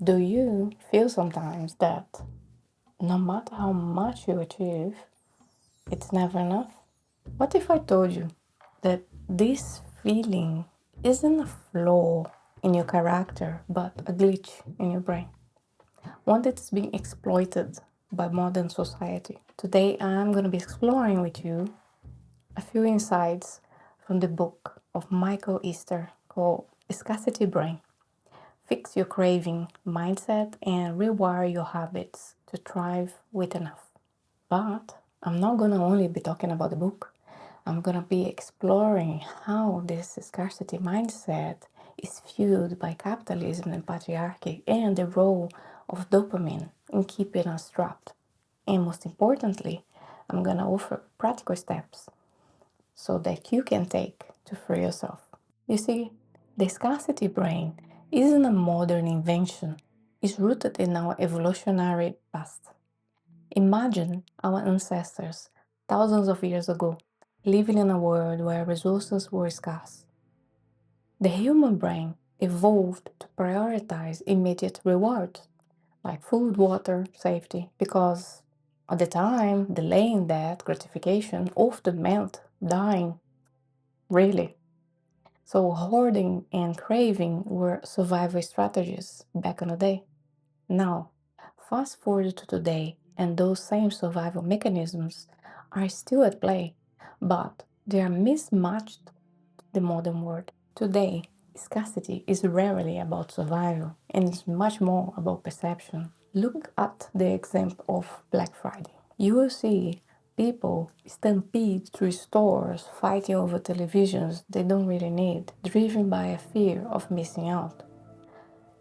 Do you feel sometimes that no matter how much you achieve, it's never enough? What if I told you that this feeling isn't a flaw in your character, but a glitch in your brain? One that's being exploited by modern society. Today, I'm going to be exploring with you a few insights from the book of Michael Easter called Scarcity Brain. Fix your craving mindset and rewire your habits to thrive with enough. But I'm not going to only be talking about the book. I'm going to be exploring how this scarcity mindset is fueled by capitalism and patriarchy and the role of dopamine in keeping us trapped. And most importantly, I'm going to offer practical steps so that you can take to free yourself. You see, the scarcity brain isn't a modern invention, it's rooted in our evolutionary past. Imagine our ancestors thousands of years ago living in a world where resources were scarce. The human brain evolved to prioritize immediate rewards like food, water, safety, because at the time, delaying that gratification often meant dying, really. So, hoarding and craving were survival strategies back in the day. Now, fast forward to today, and those same survival mechanisms are still at play, but they are mismatched to the modern world. Today, scarcity is rarely about survival and it's much more about perception. Look at the example of Black Friday. You will see people stampede through stores fighting over televisions they don't really need, driven by a fear of missing out.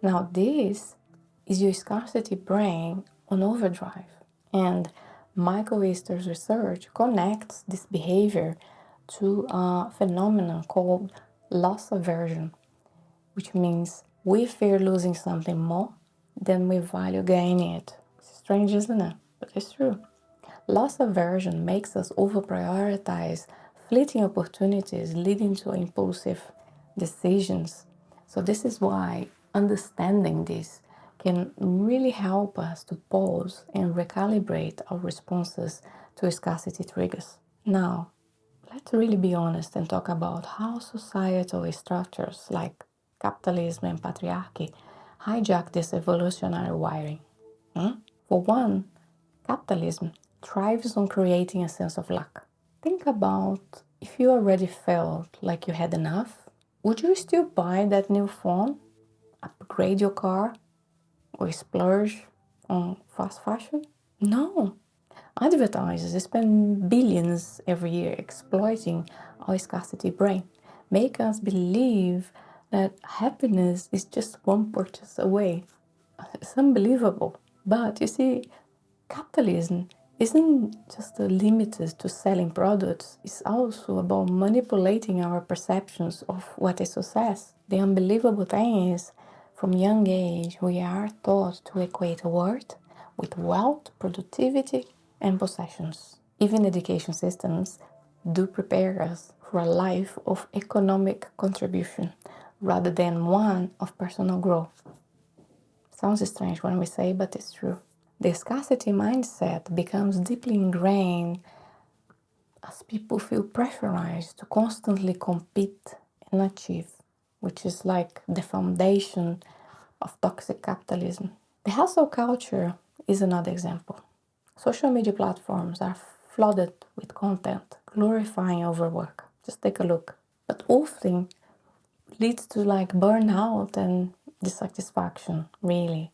Now, this is your scarcity brain on overdrive. And Michael Easter's research connects this behavior to a phenomenon called loss aversion, which means we fear losing something more than we value gaining it. It's strange, isn't it? But it's true. Loss aversion makes us over-prioritize fleeting opportunities, leading to impulsive decisions. So this is why understanding this can really help us to pause and recalibrate our responses to scarcity triggers. Now, let's really be honest and talk about how societal structures like capitalism and patriarchy hijack this evolutionary wiring. For one, capitalism thrives on creating a sense of lack. Think about if you already felt like you had enough, would you still buy that new phone, upgrade your car, or splurge on fast fashion? No. Advertisers spend billions every year exploiting our scarcity brain, make us believe that happiness is just one purchase away. It's unbelievable. But you see, capitalism isn't just limited to selling products, it's also about manipulating our perceptions of what is success. The unbelievable thing is, from young age, we are taught to equate worth with wealth, productivity, and possessions. Even education systems do prepare us for a life of economic contribution rather than one of personal growth. Sounds strange when we say, but it's true. The scarcity mindset becomes deeply ingrained as people feel pressurized to constantly compete and achieve, which is like the foundation of toxic capitalism. The hustle culture is another example. Social media platforms are flooded with content glorifying overwork. Just take a look. But often leads to like burnout and dissatisfaction, really.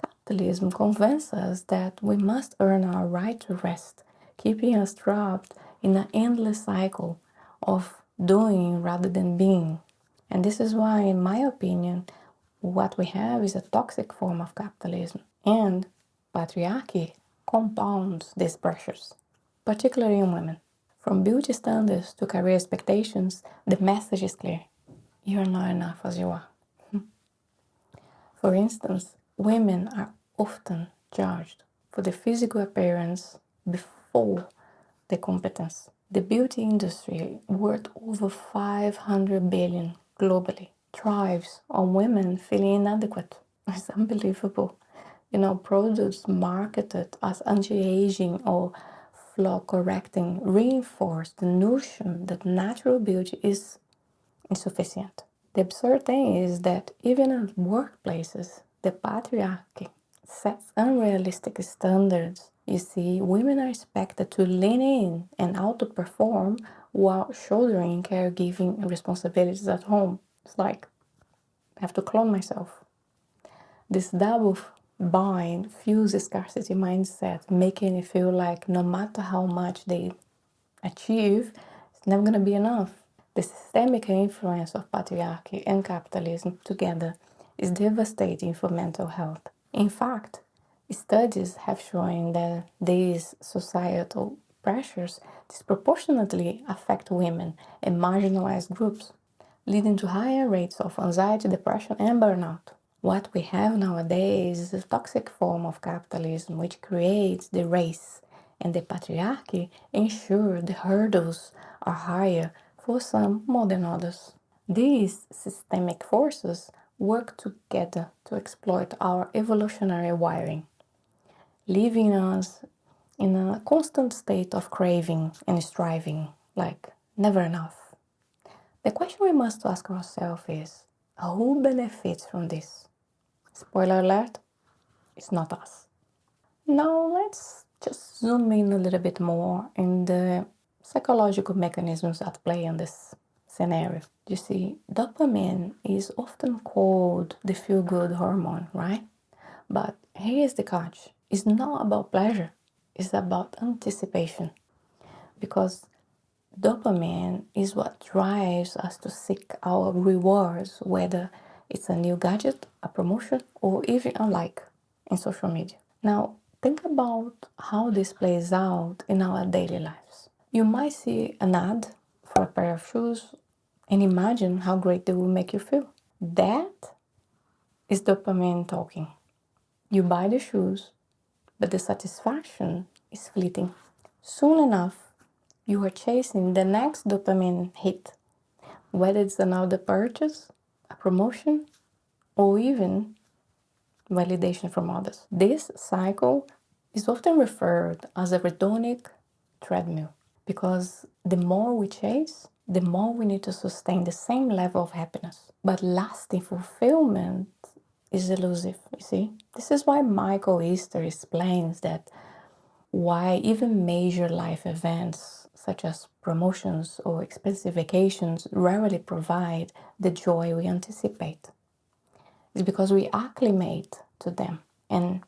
Capitalism convinces us that we must earn our right to rest, keeping us trapped in an endless cycle of doing rather than being. And this is why, in my opinion, what we have is a toxic form of capitalism. And patriarchy compounds these pressures, particularly in women. From beauty standards to career expectations, the message is clear. You are not enough as you are. For instance, women are often judged for the physical appearance before the competence. The beauty industry, worth over 500 billion globally, thrives on women feeling inadequate. It's unbelievable. Products marketed as anti-aging or flaw correcting reinforce the notion that natural beauty is insufficient. The absurd thing is that even in workplaces, the patriarchy sets unrealistic standards. You see, women are expected to lean in and outperform while shouldering caregiving responsibilities at home. It's like I have to clone myself. This double bind fuels a scarcity mindset, making it feel like no matter how much they achieve, it's never going to be enough. The systemic influence of patriarchy and capitalism together is devastating for mental health. In fact, studies have shown that these societal pressures disproportionately affect women and marginalized groups, leading to higher rates of anxiety, depression, and burnout. What we have nowadays is a toxic form of capitalism which creates the race, and the patriarchy ensure the hurdles are higher for some more than others. These systemic forces work together to exploit our evolutionary wiring, leaving us in a constant state of craving and striving, like never enough. The question we must ask ourselves is, who benefits from this? Spoiler alert, it's not us. Now let's just zoom in a little bit more in the psychological mechanisms at play in this scenario. You see, dopamine is often called the feel-good hormone, right? But here's the catch. It's not about pleasure. It's about anticipation. Because dopamine is what drives us to seek our rewards, whether it's a new gadget, a promotion, or even a like in social media. Now, think about how this plays out in our daily lives. You might see an ad for a pair of shoes and imagine how great they will make you feel. That is dopamine talking. You buy the shoes, but the satisfaction is fleeting. Soon enough, you are chasing the next dopamine hit, whether it's another purchase, a promotion, or even validation from others. This cycle is often referred as a hedonic treadmill because the more we chase, the more we need to sustain the same level of happiness. But lasting fulfillment is elusive, you see? This is why Michael Easter explains that why even major life events such as promotions or expensive vacations rarely provide the joy we anticipate. It's because we acclimate to them and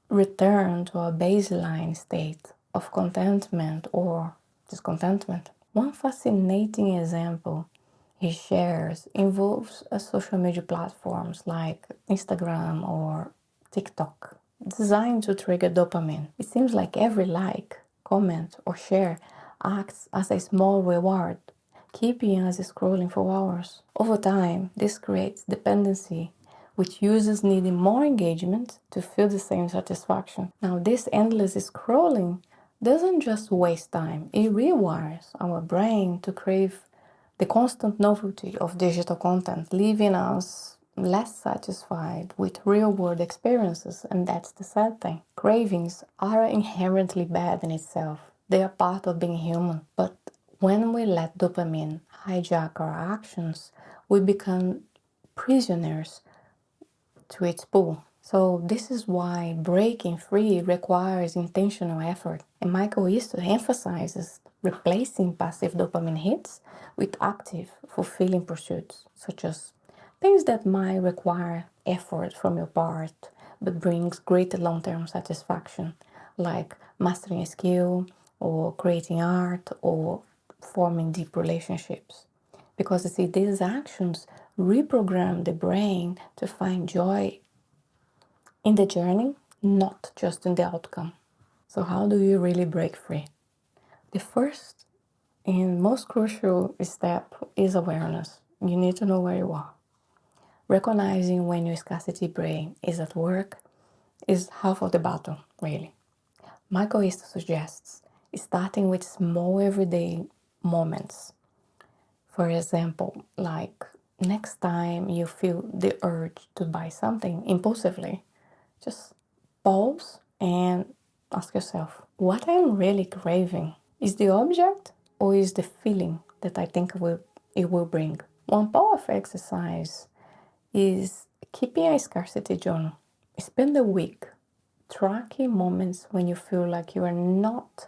return to a baseline state of contentment or discontentment. One fascinating example he shares involves social media platforms like Instagram or TikTok, designed to trigger dopamine. It seems like every like, comment, or share acts as a small reward, keeping us scrolling for hours. Over time, this creates dependency, with users needing more engagement to feel the same satisfaction. Now, this endless scrolling doesn't just waste time, it rewires our brain to crave the constant novelty of digital content, leaving us less satisfied with real world experiences. And that's the sad thing. Cravings are inherently bad in itself, they are part of being human. But when we let dopamine hijack our actions, we become prisoners to its pull. So this is why breaking free requires intentional effort. And Michael Easter emphasizes replacing passive dopamine hits with active, fulfilling pursuits, such as things that might require effort from your part but brings greater long-term satisfaction, like mastering a skill or creating art or forming deep relationships. Because you see, these actions reprogram the brain to find joy in the journey, not just in the outcome. So, how do you really break free? The first and most crucial step is awareness. You need to know where you are. Recognizing when your scarcity brain is at work is half of the battle, really. Michael Easter suggests starting with small everyday moments. For example, like next time you feel the urge to buy something impulsively, just pause and ask yourself, what I'm really craving? Is the object or is the feeling that I think it will bring? One powerful exercise is keeping a scarcity journal. Spend the week tracking moments when you feel like you are not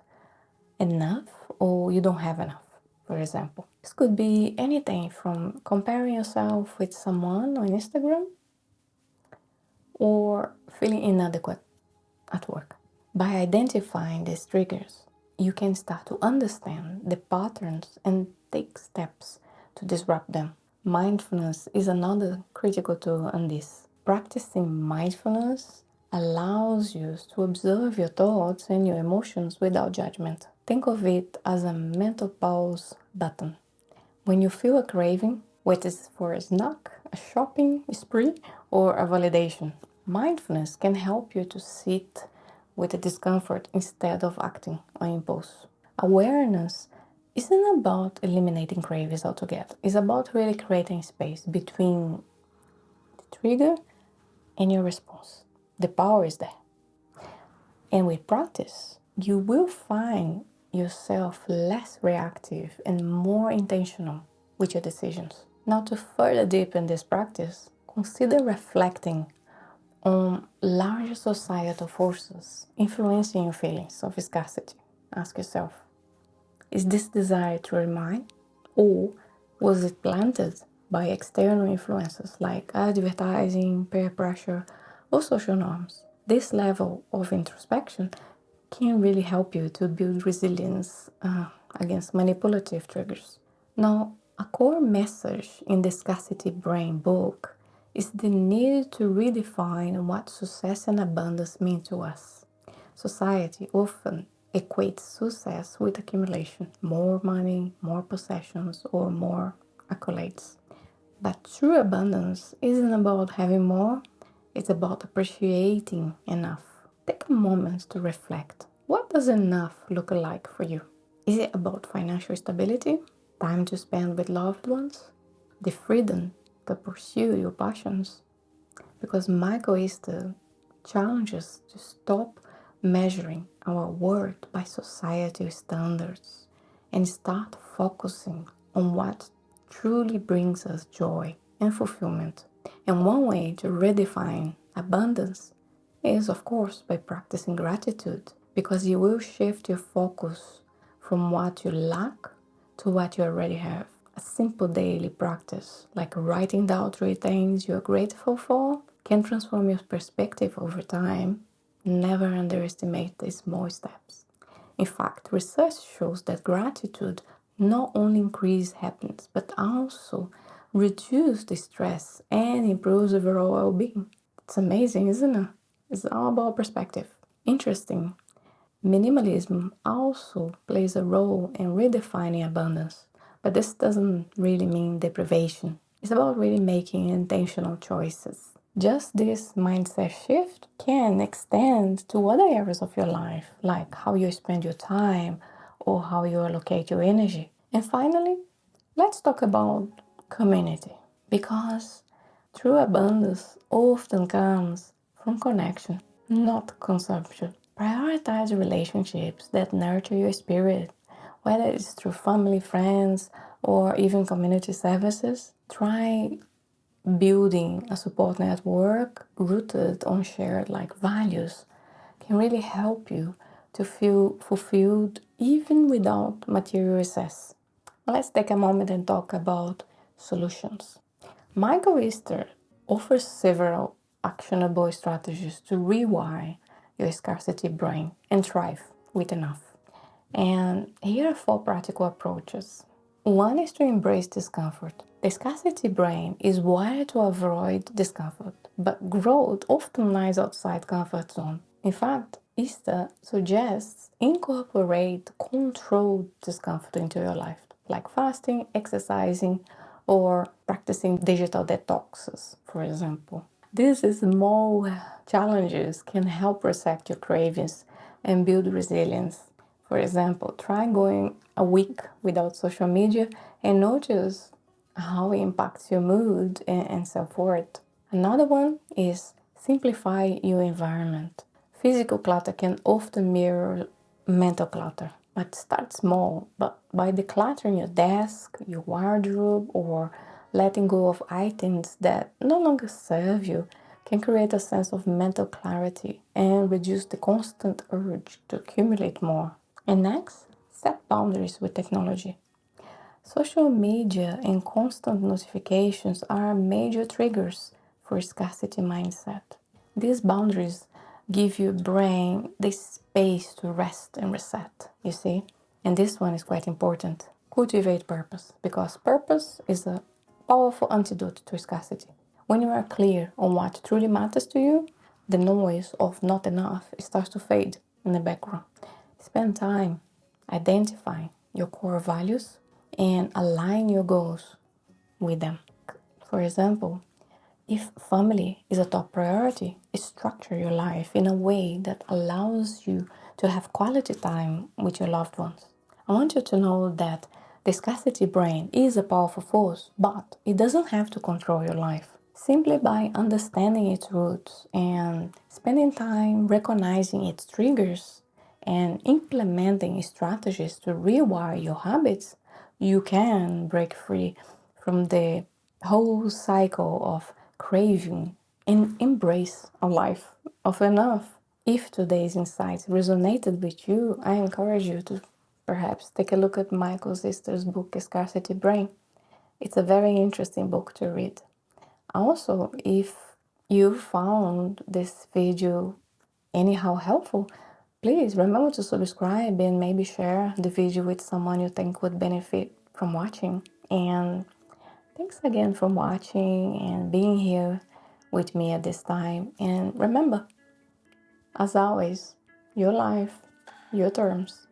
enough or you don't have enough, for example. This could be anything from comparing yourself with someone on Instagram or feeling inadequate at work. By identifying these triggers, you can start to understand the patterns and take steps to disrupt them. Mindfulness is another critical tool on this. Practicing mindfulness allows you to observe your thoughts and your emotions without judgment. Think of it as a mental pause button. When you feel a craving, whether it's for a snack, a shopping spree, or a validation, mindfulness can help you to sit with the discomfort instead of acting on impulse. Awareness isn't about eliminating cravings altogether. It's about really creating space between the trigger and your response. The power is there. And with practice, you will find yourself less reactive and more intentional with your decisions. Now, to further deepen this practice, consider reflecting on larger societal forces influencing your feelings of scarcity. Ask yourself, is this desire truly mine? Or was it planted by external influences like advertising, peer pressure, or social norms? This level of introspection can really help you to build resilience against manipulative triggers. Now, a core message in the Scarcity Brain book is the need to redefine what success and abundance mean to us. Society often equates success with accumulation, more money, more possessions, or more accolades. But true abundance isn't about having more, it's about appreciating enough. Take a moment to reflect. What does enough look like for you? Is it about financial stability, time to spend with loved ones, the freedom to pursue your passions? Because Michael Easter challenges to stop measuring our worth by societal standards and start focusing on what truly brings us joy and fulfillment. And one way to redefine abundance is, of course, by practicing gratitude, because you will shift your focus from what you lack to what you already have. A simple daily practice, like writing down 3 things you're grateful for, can transform your perspective over time. Never underestimate these small steps. In fact, research shows that gratitude not only increases happiness, but also reduces the stress and improves overall well-being. It's amazing, isn't it? It's all about perspective. Interesting. Minimalism also plays a role in redefining abundance, but this doesn't really mean deprivation. It's about really making intentional choices. Just this mindset shift can extend to other areas of your life, like how you spend your time or how you allocate your energy. And finally, let's talk about community, because true abundance often comes from connection, not consumption. Prioritize relationships that nurture your spirit, whether it's through family, friends, or even community services. Try building a support network rooted on shared values can really help you to feel fulfilled even without material success. Let's take a moment and talk about solutions. Michael Easter offers several actionable strategies to rewire your scarcity brain and thrive with enough. And here are 4 practical approaches. One is to embrace discomfort. The scarcity brain is wired to avoid discomfort, but growth often lies outside comfort zone. In fact, Easter suggests incorporate controlled discomfort into your life, like fasting, exercising, or practicing digital detoxes, for example. These small challenges can help reset your cravings and build resilience. For example, try going a week without social media and notice how it impacts your mood and self-worth. Another one is simplify your environment. Physical clutter can often mirror mental clutter, but start small. But by decluttering your desk, your wardrobe, or letting go of items that no longer serve you, can create a sense of mental clarity and reduce the constant urge to accumulate more. And next, set boundaries with technology. Social media and constant notifications are major triggers for scarcity mindset. These boundaries give your brain the space to rest and reset, you see? And this one is quite important. Cultivate purpose, because purpose is a powerful antidote to scarcity. When you are clear on what truly matters to you, the noise of not enough starts to fade in the background. Spend time identifying your core values and align your goals with them. For example, if family is a top priority, structure your life in a way that allows you to have quality time with your loved ones. I want you to know that the scarcity brain is a powerful force, but it doesn't have to control your life. Simply by understanding its roots and spending time recognizing its triggers and implementing strategies to rewire your habits, you can break free from the whole cycle of craving and embrace a life of enough. If today's insights resonated with you, I encourage you to perhaps take a look at Michael Sister's book, Scarcity Brain. It's a very interesting book to read. Also, if you found this video anyhow helpful, please remember to subscribe and maybe share the video with someone you think would benefit from watching. And thanks again for watching and being here with me at this time. And remember, as always, your life, your terms.